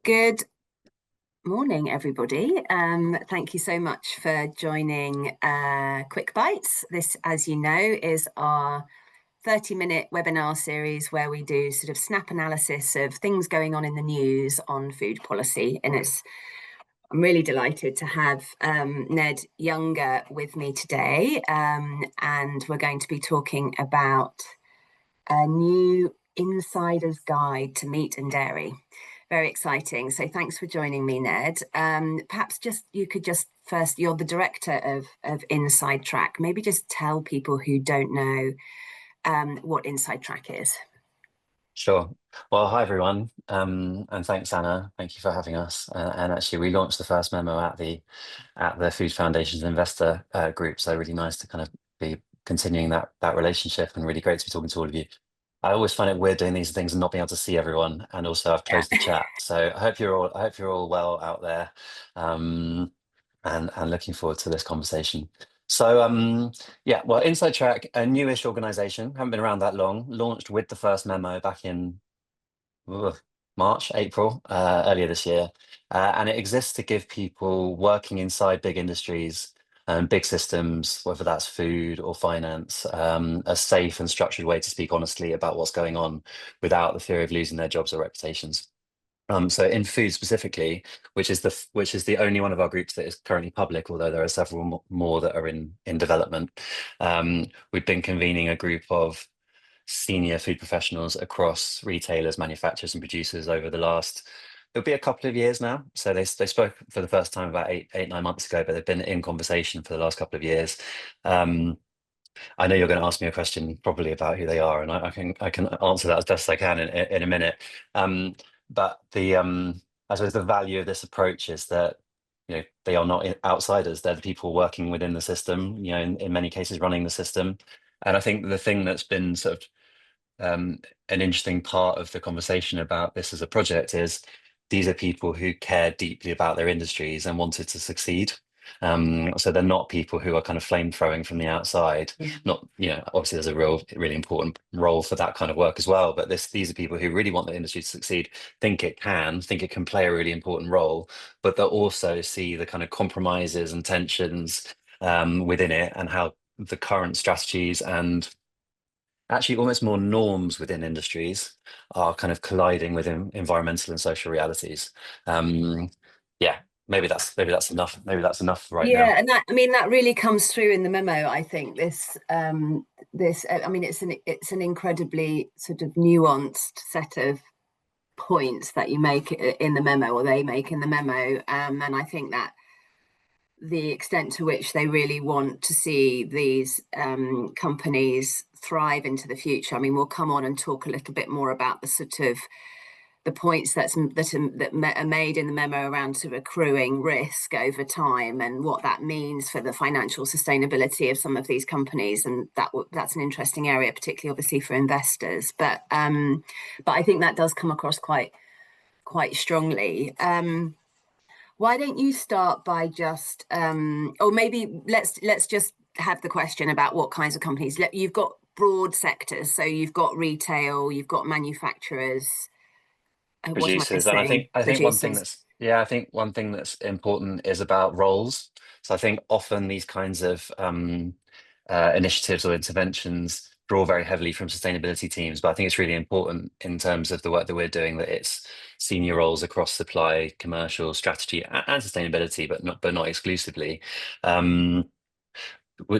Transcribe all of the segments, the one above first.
Good morning, everybody. Thank you so much for joining Quick Bites. This, as you know, is our 30-minute webinar series where we do sort of snap analysis of things going on in the news on food policy. I'm really delighted to have Ned Younger with me today, and we're going to be talking about a new insider's guide to meat and dairy. Very exciting. So thanks for joining me, Ned. Perhaps you could just first, you're the director of Inside Track. Maybe just tell people who don't know what Inside Track is. Sure. Well, hi everyone, and thanks, Anna. Thank you for having us. And actually, we launched the first memo at the Food Foundation's investor group. So really nice to kind of be continuing that relationship, and really great to be talking to all of you. I always find it weird doing these things and not being able to see everyone. And also, I've Yeah. closed the chat, so I hope you're all well out there, um, and looking forward to this conversation. So, yeah, well, Inside Track, a newish organization, haven't been around that long, launched with the first memo back in ugh, March, April, earlier this year. And it exists to give people working inside big industries and big systems, whether that's food or finance, a safe and structured way to speak honestly about what's going on without the fear of losing their jobs or reputations. So in food specifically, which is the only one of our groups that is currently public, although there are several more that are in development. We've been convening a group of senior food professionals across retailers, manufacturers, and producers over the last. It'll be a couple of years now. So they spoke for the first time about 9 months ago, but they've been in conversation for the last couple of years. Um, I know you're going to ask me a question probably about who they are, and I can answer that as best I can in a minute. But I suppose the value of this approach is that they are not outsiders; they're the people working within the system. In many cases, running the system. And I think the thing that's been sort of an interesting part of the conversation about this as a project is these are people who care deeply about their industries and wanted to succeed. So they're not people who are kind of flame throwing from the outside. Not, obviously there's a really important role for that kind of work as well. But these are people who really want the industry to succeed, think it can play a really important role, but they'll also see the kind of compromises and tensions within it, and how the current strategies and actually almost more norms within industries are kind of colliding with environmental and social realities. Um, yeah, maybe that's enough. Maybe that's enough right now. Yeah, and that really comes through in the memo. I think it's an incredibly sort of nuanced set of points that you make in the memo, or they make in the memo, and I think that the extent to which they really want to see these companies thrive into the future. I mean, we'll come on and talk a little bit more about the sort of the points that are made in the memo around sort of accruing risk over time and what that means for the financial sustainability of some of these companies, and that's an interesting area, particularly obviously for investors. But I think that does come across quite strongly. Why don't you start by just, or maybe let's just have the question about what kinds of companies. You've got broad sectors, so you've got retail, you've got manufacturers. What am I Producers, and I missing? think I think one thing Producers. that's yeah, I think one thing that's important is about roles. So I think often these kinds of initiatives or interventions draw very heavily from sustainability teams, but I think it's really important in terms of the work that we're doing that it's senior roles across supply, commercial, strategy, and sustainability, but not exclusively. Um,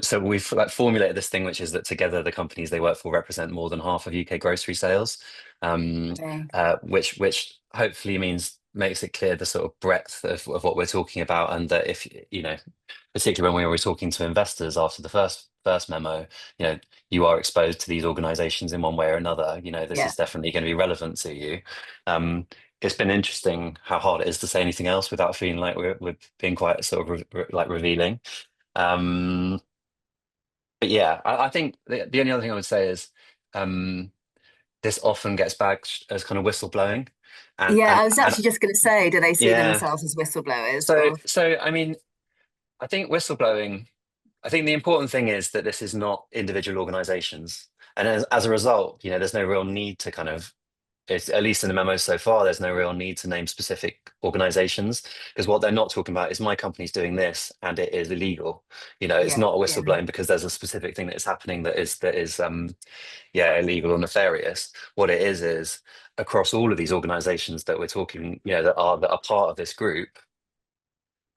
so we've like formulated this thing, which is that together the companies they work for represent more than half of UK grocery sales, um, Okay. which hopefully makes it clear the sort of breadth of what we're talking about, and that if particularly when we were talking to investors after the first memo, you are exposed to these organisations in one way or another. This Yeah. is definitely going to be relevant to you. It's been interesting how hard it is to say anything else without feeling like we're being quite sort of like revealing. Um, but yeah, I think the only other thing I would say is um, this often gets badged as kind of whistleblowing, and Yeah, and I was and actually just going to say, do they see yeah. themselves as whistleblowers So or? so I mean, I think whistleblowing. I think the important thing is that this is not individual organisations, and as a result, there's no real need to kind of it's, at least in the memo so far, there's no real need to name specific organizations, because what they're not talking about is my company's doing this and it is illegal. It's Yeah, not a yeah, whistleblowing because there's a specific thing that is happening that is yeah, illegal or nefarious. What it is across all of these organizations that we're talking, that are part of this group,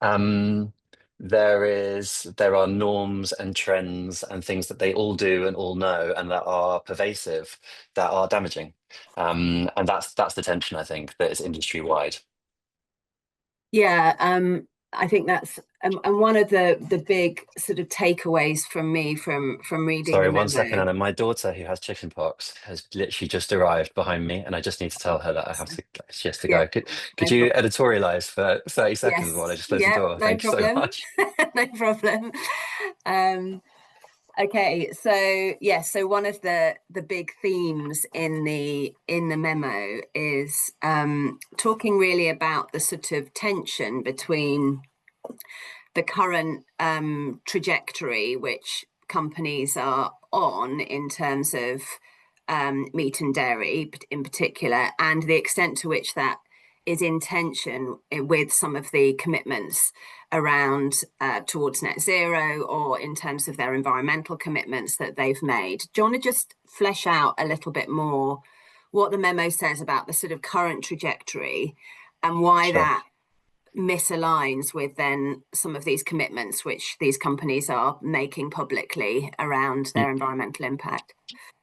um, there are norms and trends and things that they all do and all know and that are pervasive, that are damaging. And that's the tension, I think, that is industry wide. yeah. I think that's and one of the big sort of takeaways from me from reading Sorry, the one second, memo. Anna. My daughter, who has chickenpox, has literally just arrived behind me, and I just need to tell Oh, her that so, she has to yeah, go. Could no you problem. editorialize for 30 seconds while I Yes, just close the yeah, door? no Thank you so problem. much. No problem. Um, okay, so yeah, so one of the big themes in the memo is talking really about the sort of tension between the current trajectory which companies are on in terms of meat and dairy in particular, and the extent to which that is in tension with some of the commitments around towards net zero, or in terms of their environmental commitments that they've made. Do you want to just flesh out a little bit more what the memo says about the sort of current trajectory and why Sure. that misaligns with then some of these commitments which these companies are making publicly around their environmental impact?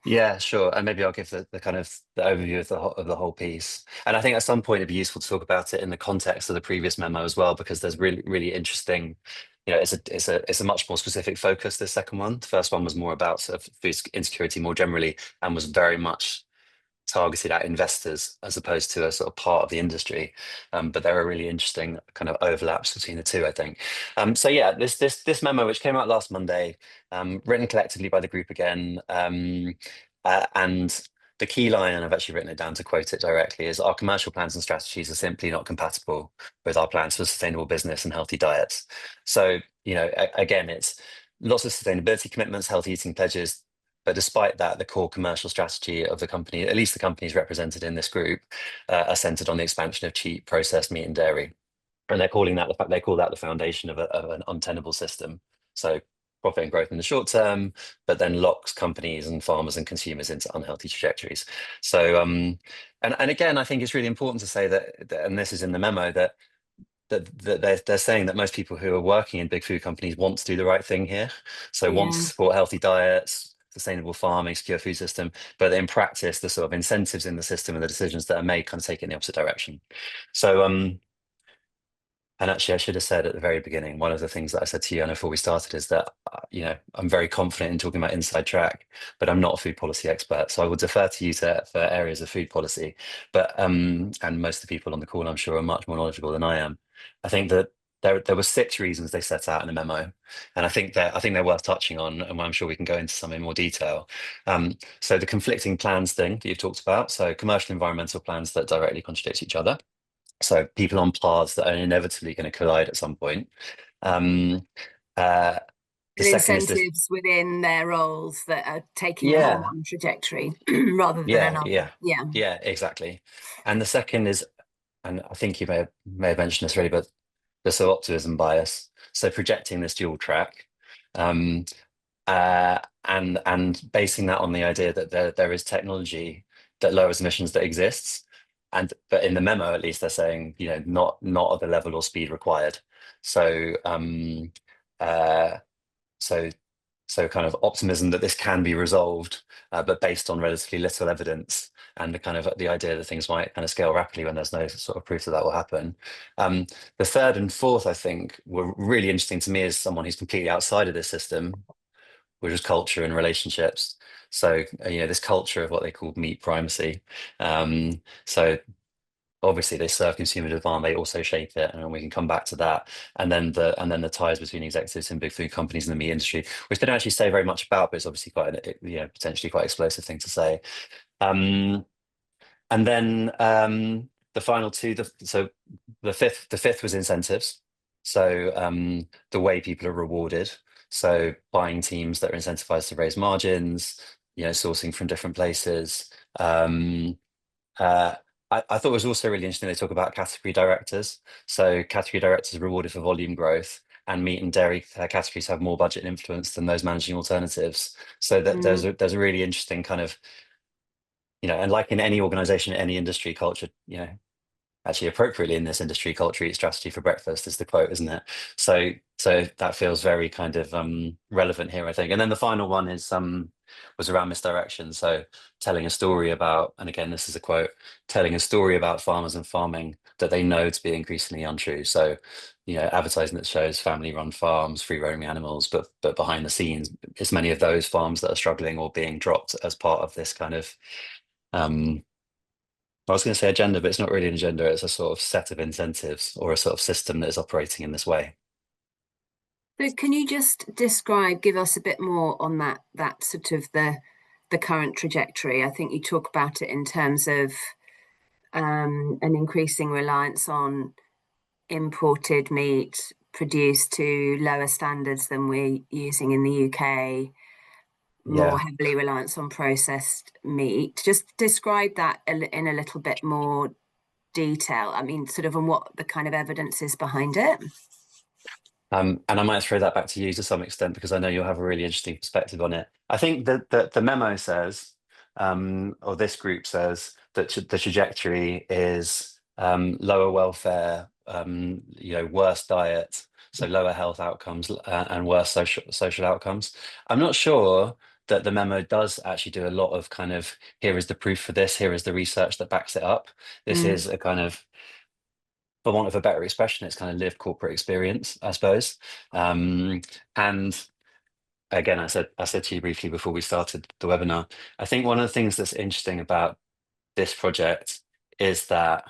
Yeah, sure. And maybe I'll give the kind of the overview of the whole piece. And I think at some point it'd be useful to talk about it in the context of the previous memo as well, because there's really interesting, it's a much more specific focus, this second one. The first one was more about sort of food insecurity more generally and was very much targeted at investors as opposed to a sort of part of the industry. But there are really interesting kind of overlaps between the two, I think. So yeah, this memo, which came out last Monday, written collectively by the group again, and the key line, and I've actually written it down to quote it directly, is our commercial plans and strategies are simply not compatible with our plans for sustainable business and healthy diets. So, again, it's lots of sustainability commitments, healthy eating pledges, but despite that, the core commercial strategy of the company, at least the companies represented in this group, are centered on the expansion of cheap processed meat and dairy. And they call that the foundation of an untenable system. So profit and growth in the short term, but then locks companies and farmers and consumers into unhealthy trajectories. So and again, I think it's really important to say that, and this is in the memo, that they're saying that most people who are working in big food companies want to do the right thing here. So want to Yeah. support healthy diets, sustainable farming, secure food system, but in practice, the sort of incentives in the system and the decisions that are made kind of take it in the opposite direction. So and actually, I should have said at the very beginning, one of the things that I said to you, and before we started, is that I'm very confident in talking about inside track, but I'm not a food policy expert, so I will defer to you for areas of food policy. But and most of the people on the call, I'm sure, are much more knowledgeable than I am. I think that there were 6 reasons they set out in a memo, and I think they're worth touching on, and I'm sure we can go into some in more detail. So the conflicting plans thing that you've talked about, so commercial environmental plans that directly contradict each other. So people on paths that are inevitably going to collide at some point. Um, uh, the And second is this. incentives within their roles that are taking them on Yeah, one trajectory rather than yeah, another. yeah, Yeah. yeah, exactly. And the second is, and I think you may have mentioned this already, but the sort of optimism bias. So projecting this dual track. Um, and basing that on the idea that there is technology that lowers emissions that exists, but in the memo at least they're saying not at the level or speed required. So uh, so so kind of optimism that this can be resolved, but based on relatively little evidence, and the kind of the idea that things might kind of scale rapidly when there's no sort of proof that will happen. The third and fourth, I think, were really interesting to me as someone who's completely outside of this system, which is culture and relationships. So, this culture of what they call meat primacy. So obviously they serve consumer demand, they also shape it, and we can come back to that. And then the ties between executives in big food companies and the meat industry, which they don't actually say very much about, but it's obviously quite potentially quite explosive thing to say. Um, and then the final two, so the fifth was incentives. So the way people are rewarded. So buying teams that are incentivized to raise margins, sourcing from different places, Uh, I thought it was also really interesting they talk about category directors. So category directors are rewarded for volume growth, and meat and dairy categories have more budget influence than those managing alternatives. So that Mm, there's a really interesting kind of, and like in any organization, any industry culture, actually appropriately in this industry, culture eat strategy for breakfast is the quote, isn't it? So that feels very kind of relevant here, I think. And then the final one is was around misdirection. So telling a story about, and again this is a quote, telling a story about farmers and farming that they know to be increasingly untrue. So advertising that shows family run farms, free roaming animals, but behind the scenes it's many of those farms that are struggling or being dropped as part of this kind of um I was going to say agenda, but it's not really an agenda. It's a sort of set of incentives or a sort of system that is operating in this way. so can you just give us a bit more on that sort of the current trajectory? I think you talk about it in terms of an increasing reliance on imported meat produced to lower standards than we're using in the UK, more Yeah. heavily reliance on processed meat. Just describe that in a little bit more detail. I mean, sort of on what the kind of evidence is behind it. And I might throw that back to you to some extent because I know you'll have a really interesting perspective on it. I think that the memo says, or this group says, that the trajectory is lower welfare, worse diet, so lower health outcomes and worse social outcomes. I'm not sure that the memo does actually do a lot of kind of here is the proof for this, here is the research that backs it up. This Mm. is a kind of, for want of a better expression, it's kind of lived corporate experience, I suppose. And again, I said to you briefly before we started the webinar, I think one of the things that's interesting about this project is that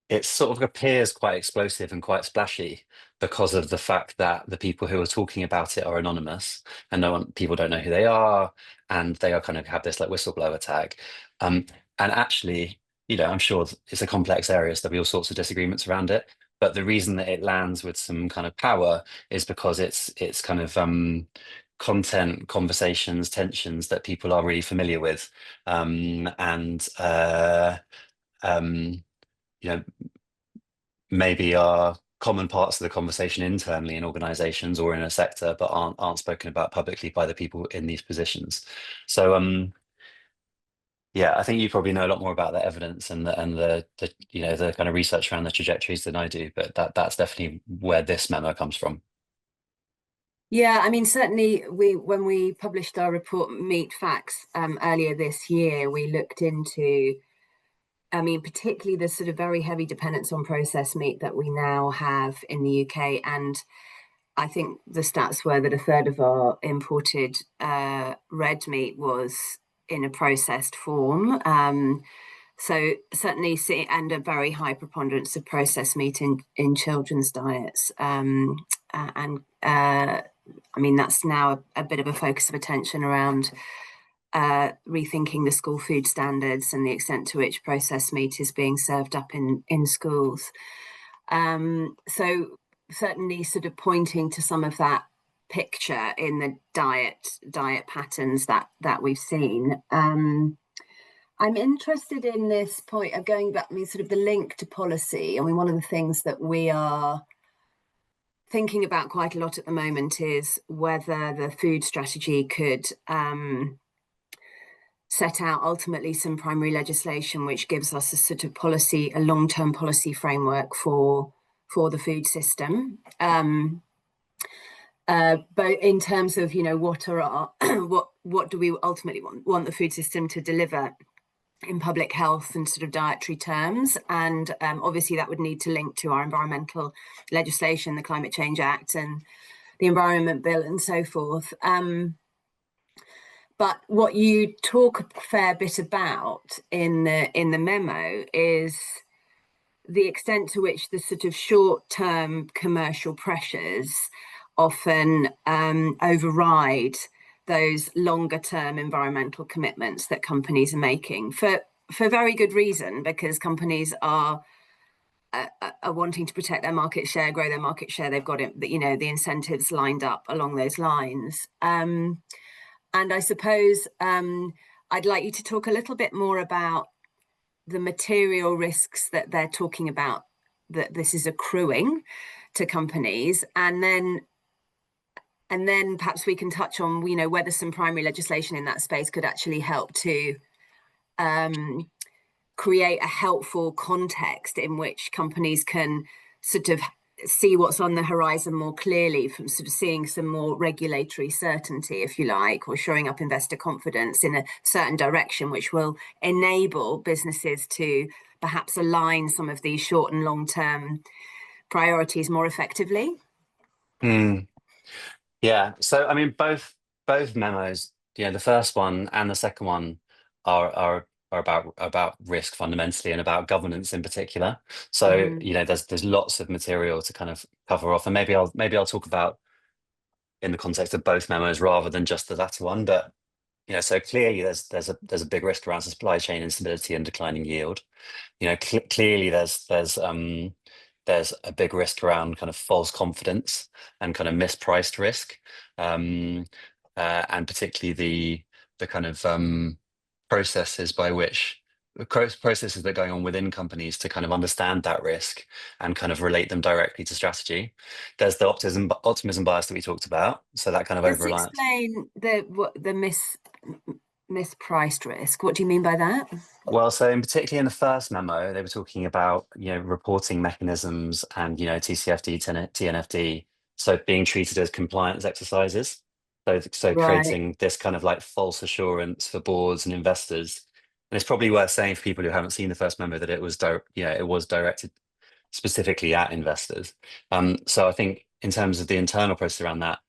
it sort of appears quite explosive and quite splashy because of the fact that the people who are talking about it are anonymous and people don't know who they are, and they are kind of have this like whistleblower tag. And actually, I'm sure it's a complex area, so there'll be all sorts of disagreements around it. But the reason that it lands with some kind of power is because it's kind of content, conversations, tensions that people are really familiar with, and um, you know maybe are common parts of the conversation internally in organizations or in a sector, but aren't spoken about publicly by the people in these positions. So yeah, I think you probably know a lot more about the evidence and the kind of research around the trajectories than I do, but that's definitely where this memo comes from. Yeah, I mean, certainly when we published our report Meat Facts earlier this year, we looked into, I mean, particularly the sort of very heavy dependence on processed meat that we now have in the UK. And I think the stats were that a third of our imported red meat was in a processed form. So certainly see, and a very high preponderance of processed meat in children's diets. And I mean, that's now a bit of a focus of attention around rethinking the school food standards and the extent to which processed meat is being served up in schools. So certainly sort of pointing to some of that picture in the diet patterns that we've seen. I'm interested in this point of going back, I mean, sort of the link to policy. I mean, one of the things that we are thinking about quite a lot at the moment is whether the food strategy could set out ultimately some primary legislation which gives us a sort of policy, a long-term policy framework for the food system. But in terms of, what are our what do we ultimately want the food system to deliver in public health and sort of dietary terms, and obviously that would need to link to our environmental legislation, the Climate Change Act and the Environment Bill and so forth. But what you talk a fair bit about in the memo is the extent to which the sort of short-term commercial pressures often override those longer-term environmental commitments that companies are making for very good reason, because companies are wanting to protect their market share, grow their market share. They've got it, the incentives lined up along those lines. And I suppose I'd like you to talk a little bit more about the material risks that they're talking about, that this is accruing to companies, and then perhaps we can touch on, whether some primary legislation in that space could actually help to create a helpful context in which companies can sort of see what's on the horizon more clearly, from sort of seeing some more regulatory certainty, if you like, or showing up investor confidence in a certain direction, which will enable businesses to perhaps align some of these short and long term priorities more effectively. Mm, yeah. So I mean, both memos, the first one and the second one are about risk fundamentally and about governance in particular. So Mm-hmm. there's lots of material to kind of cover off, and maybe I'll talk about in the context of both memos rather than just the latter one. But so clearly there's a big risk around supply chain instability and declining yield. Clearly there's a big risk around kind of false confidence and kind of mispriced risk, um, and particularly the kind of processes by which processes that are going on within companies to kind of understand that risk and kind of relate them directly to strategy. There's the optimism bias that we talked about, so that kind of Just over-reliance. explain the mispriced risk. What do you mean by that? Well, so in particularly in the first memo, they were talking about reporting mechanisms and TCFD, TNFD, so being treated as compliance exercises. So Right. creating this kind of like false assurance for boards and investors. And it's probably worth saying for people who haven't seen the first memo that it was directed specifically at investors. So I think in terms of the internal process around that,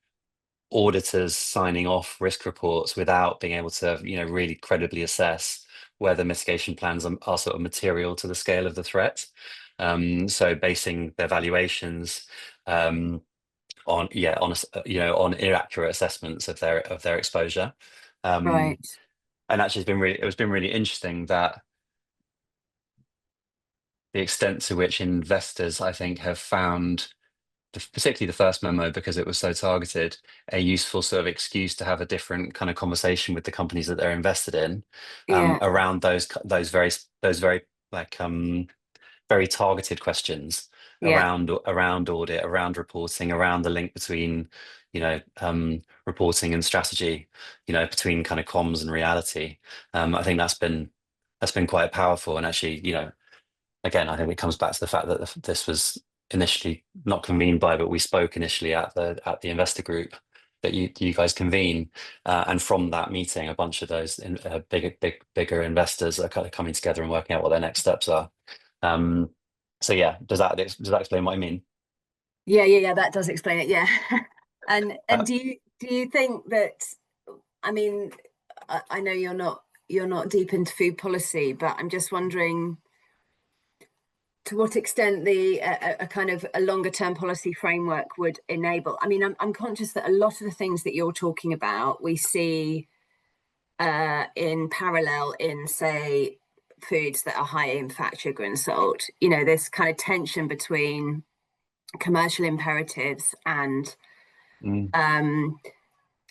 auditors signing off risk reports without being able to, really credibly assess whether mitigation plans are sort of material to the scale of the threat. So basing their valuations on inaccurate assessments of their exposure. Um, Right. and actually, it's been really interesting that the extent to which investors, I think, have found particularly the first memo, because it was so targeted, a useful sort of excuse to have a different kind of conversation with the companies that they're invested in, Yeah. around those very like very targeted questions Yeah. around audit, around reporting, around the link between reporting and strategy, between kind of comms and reality. I think that's been quite powerful, and actually, again, I think it comes back to the fact that this was initially not convened by, but we spoke initially at the investor group that you guys convene, and from that meeting, a bunch of those bigger investors are kind of coming together and working out what their next steps are. So yeah, does that explain what I mean? Yeah. That does explain it. Yeah. And Uh, do you think that, I mean, I know you're not deep into food policy, but I'm just wondering to what extent a kind of a longer term policy framework would enable. I mean, I'm conscious that a lot of the things that you're talking about we see in parallel in, say, foods that are high in fat, sugar, and salt. This kind of tension between commercial imperatives and mm, um,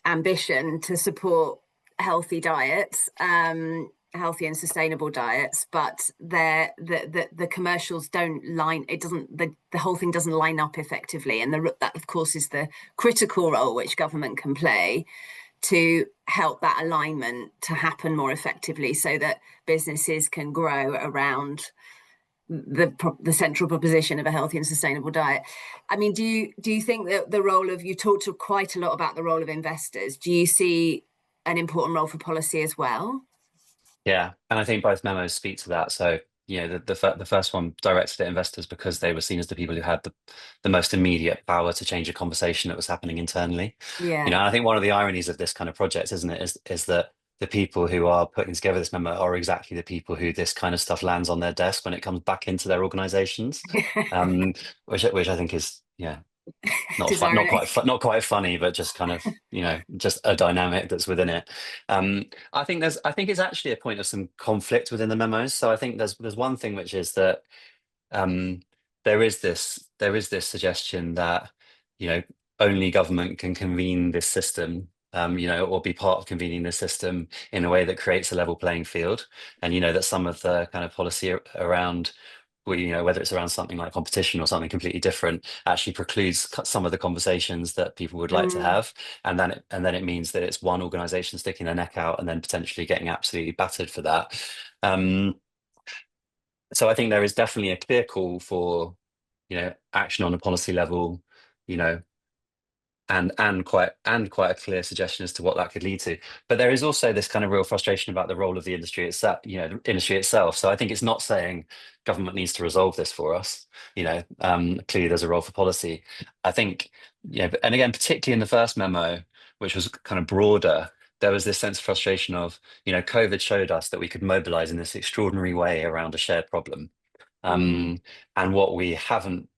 ambition to support healthy diets, healthy and sustainable diets, but the commercials don't line. It doesn't. The whole thing doesn't line up effectively, and that of course is the critical role which government can play to help that alignment to happen more effectively, so that businesses can grow around the central proposition of a healthy and sustainable diet. I mean, do you think that the role of, you talked quite a lot about the role of investors? Do you see an important role for policy as well? yeah, and I think both memos speak to that. So the first one directed at investors because they were seen as the people who had the most immediate power to change a conversation that was happening internally. Yeah. And I think one of the ironies of this kind of project, isn't it, is that the people who are putting together this memo are exactly the people who this kind of stuff lands on their desk when it comes back into their organizations, um, which I think is, not It fun, ironic. not quite funny, but just kind of, just a dynamic that's within it. I think it's actually a point of some conflict within the memos. So I think there's one thing, which is that um, there is this suggestion that, you know only government can convene this system or be part of convening the system in a way that creates a level playing field. And, that some of the kind of policy around, well, whether it's around something like competition or something completely different, actually precludes some of the conversations that people would like to Mm, have. And then it means that it's one organization sticking their neck out and then potentially getting absolutely battered for that. So I think there is definitely a clear call for, action on a policy level, you know, and quite a clear suggestion as to what that could lead to. But there is also this kind of real frustration about the role of the industry itself, the industry itself. So I think it's not saying government needs to resolve this for us. Clearly there's a role for policy. I think, and again, particularly in the first memo, which was kind of broader, there was this sense of frustration of, COVID showed us that we could mobilize in this extraordinary way around a shared problem. mm, And what we haven't,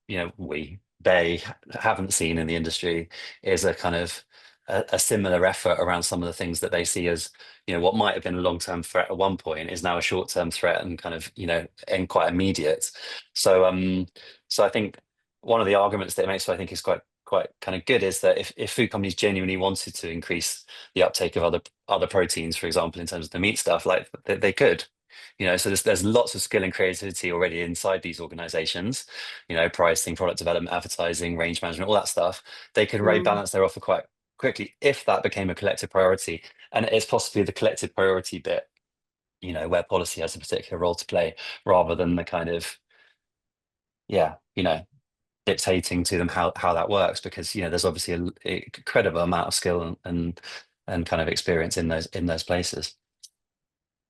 they haven't seen in the industry is a kind of a similar effort around some of the things that they see as, what might have been a long-term threat at one point is now a short-term threat and kind of, and quite immediate. So I think one of the arguments that it makes, I think, is quite kind of good, is that if food companies genuinely wanted to increase the uptake of other proteins, for example, in terms of the meat stuff, like they could. So there's lots of skill and creativity already inside these organizations, pricing, product development, advertising, range management, all that stuff. They could mm. rebalance their offer quite quickly if that became a collective priority. And it's possibly the collective priority bit, where policy has a particular role to play, rather than the kind of, yeah, dictating to them how that works, because, there's obviously an incredible amount of skill and kind of experience in those places.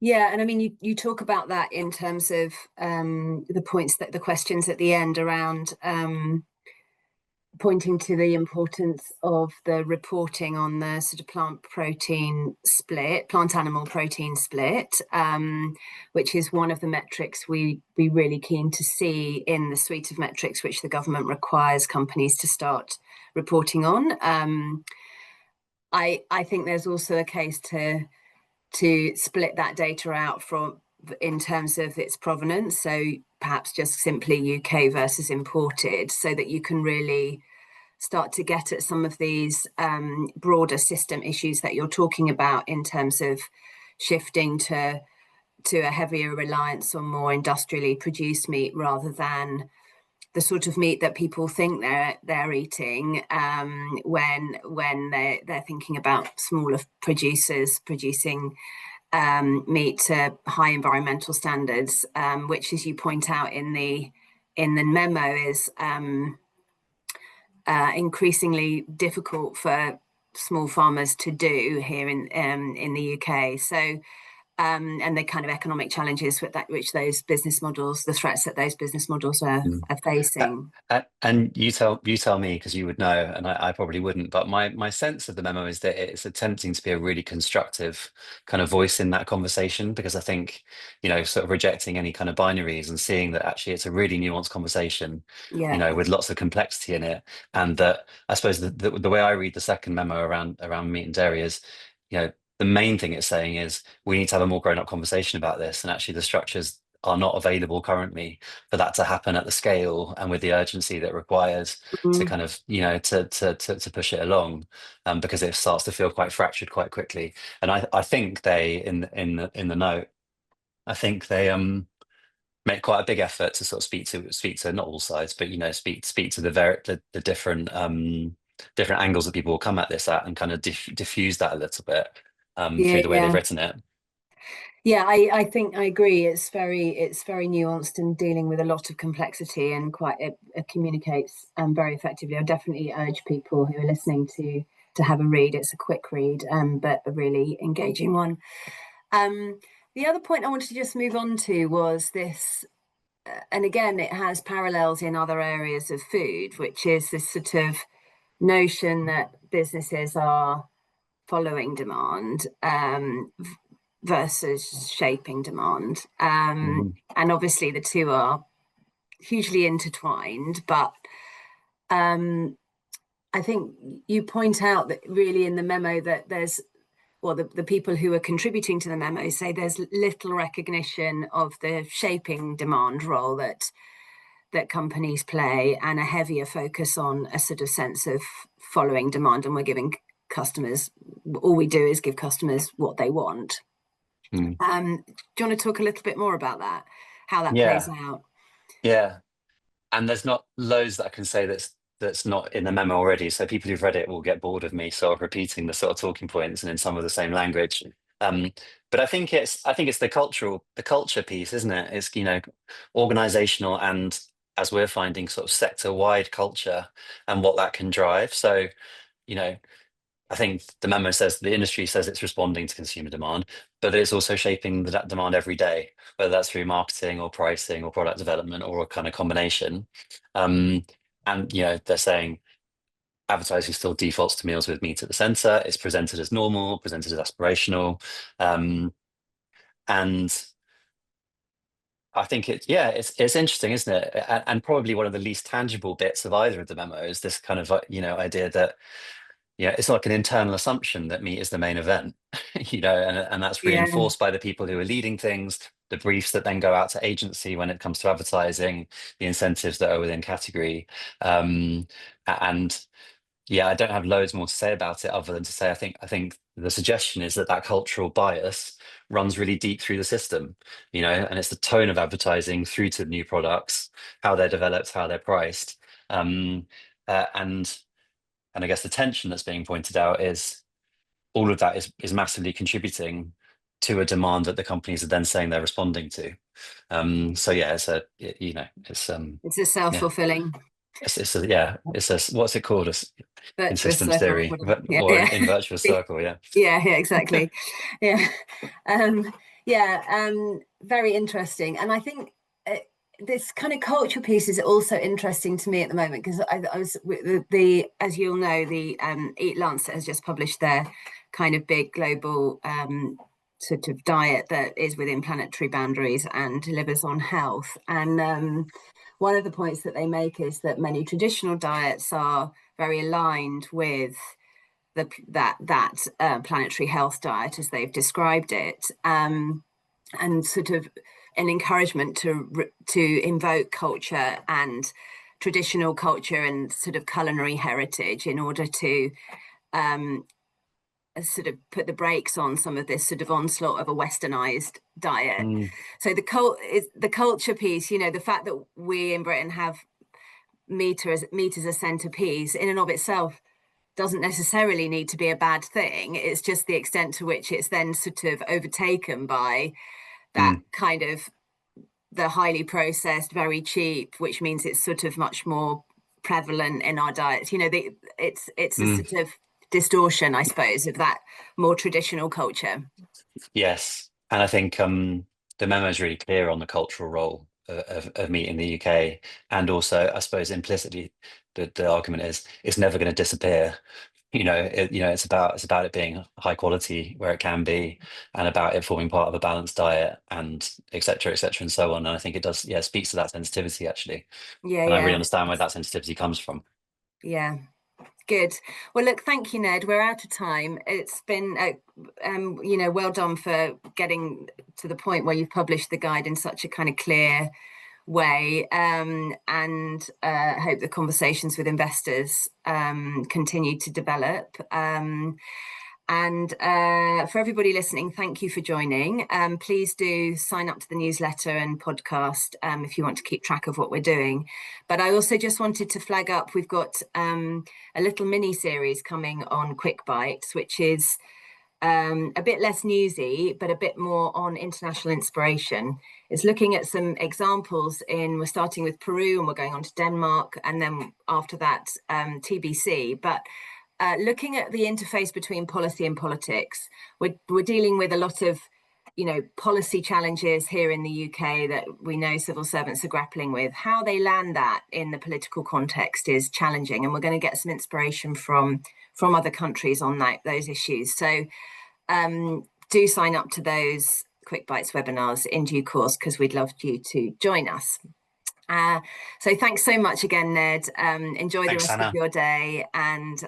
Yeah, and I mean, you talk about that in terms of the questions at the end around pointing to the importance of the reporting on the sort of plant animal protein split, which is one of the metrics we be really keen to see in the suite of metrics which the government requires companies to start reporting on. I think there's also a case to split that data out from in terms of its provenance, so perhaps just simply UK versus imported, so that you can really start to get at some of these broader system issues that you're talking about in terms of shifting to a heavier reliance on more industrially produced meat rather than the sort of meat that people think they're eating when they're thinking about smaller producers producing meet to high environmental standards, which, as you point out in the memo, is increasingly difficult for small farmers to do here in the UK. So, and the kind of economic challenges with that, which those business models, the threats that those business models are facing. And you tell me, because you would know, and I probably wouldn't. But my sense of the memo is that it's attempting to be a really constructive kind of voice in that conversation, because I think, sort of rejecting any kind of binaries and seeing that actually it's a really nuanced conversation, Yeah. with lots of complexity in it. And that, I suppose, the way I read the second memo around meat and dairy is, the main thing it's saying is we need to have a more grown-up conversation about this, and actually the structures are not available currently for that to happen at the scale and with the urgency that requires to Mm. kind of, to push it along, because it starts to feel quite fractured quite quickly. And I think they, in the note, I think they make quite a big effort to sort of speak to not all sides, but, speak to the different angles that people will come at this at, and kind of diffuse that a little bit, through Yeah, the way they've yeah. written it. Yeah, I think I agree. It's very nuanced and dealing with a lot of complexity, and quite it communicates very effectively. I definitely urge people who are listening to have a read. It's a quick read, but a really engaging one. Um, the other point I wanted to just move on to was this, and again, it has parallels in other areas of food, which is this sort of notion that businesses are following demand versus shaping demand. Mhm. And obviously the two are hugely intertwined, but I think you point out that really in the memo that there's, well, the people who are contributing to the memo say there's little recognition of the shaping demand role that companies play, and a heavier focus on a sort of sense of following demand, and we're giving customers, all we do is give customers what they want. Mm. Do you want to talk a little bit more about that, how that plays Yeah, out? yeah. And there's not loads that I can say that's not in the memo already. So people who've read it will get bored of me sort of repeating the sort of talking points and in some of the same language. Um, but I think it's the culture piece, isn't it? It's, organizational and, as we're finding, sort of sector wide culture and what that can drive. So, you know, I think the memo says the industry says it's responding to consumer demand, but it's also shaping that demand every day, whether that's through marketing or pricing or product development or a kind of combination. Um, and they're saying advertising still defaults to meals with meat at the center. It's presented as normal, presented as aspirational, and I think it's interesting, isn't it? And probably one of the least tangible bits of either of the memos, this kind of idea that it's like an internal assumption that meat is the main event, and that's Yeah, reinforced by the people who are leading things, the briefs that then go out to agency when it comes to advertising, the incentives that are within category. And yeah, I don't have loads more to say about it other than to say I think the suggestion is that that cultural bias runs really deep through the system, and it's the tone of advertising through to new products, how they're developed, how they're priced. Um, and I guess the tension that's being pointed out is all of that is massively contributing to a demand that the companies are then saying they're responding to. So yeah, it's a yeah, self-fulfilling it's what's it called? In virtuous systems circle. theory, Yeah, or yeah. in virtuous circle. Yeah. Yeah, exactly. Yeah. um yeah, very interesting. And I think this kind of culture piece is also interesting to me at the moment, because I was the as you'll know, the Eat Lancet has just published their kind of big global sort of diet that is within planetary boundaries and delivers on health. And one of the points that they make is that many traditional diets are very aligned with that planetary health diet as they've described it, and sort of an encouragement to invoke culture and traditional culture and sort of culinary heritage in order to sort of put the brakes on some of this sort of onslaught of a westernized diet. Mm, So the culture piece, the fact that we in Britain have meat as a centerpiece in and of itself doesn't necessarily need to be a bad thing. It's just the extent to which it's then sort of overtaken by that mm, kind of the highly processed, very cheap, which means it's sort of much more prevalent in our diets. It's a mm. sort of distortion, I suppose, of that more traditional culture. Yes, and I think the memo is really clear on the cultural role of meat in the UK, and also, I suppose, implicitly, the argument is it's never going to disappear. It's about it being high quality where it can be, and about it forming part of a balanced diet, and et cetera, and so on. And I think it does, yeah, speaks to that sensitivity actually, Yeah, and I really yeah, understand where that sensitivity comes from. yeah. Good. Well, look, thank you, Ned. We're out of time. It's been, well done for getting to the point where you've published the guide in such a kind of clear way, and hope the conversations with investors continue to develop. And for everybody listening, thank you for joining. Please do sign up to the newsletter and podcast if you want to keep track of what we're doing. But I also just wanted to flag up, we've got a little mini series coming on Quick Bites, which is a bit less newsy, but a bit more on international inspiration. It's looking at some examples we're starting with Peru and we're going on to Denmark, and then after that, TBC. But looking at the interface between policy and politics, we're dealing with a lot of policy challenges here in the UK that we know civil servants are grappling with. How they land that in the political context is challenging, and we're going to get some inspiration from other countries on those issues. So do sign up to those Quick Bites webinars in due course, because we'd love you to join us. So thanks so much again, Ned. Enjoy the Thanks, rest of Anna. your day, and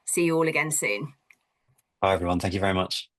see you all again soon. Bye, everyone. Thank you very much.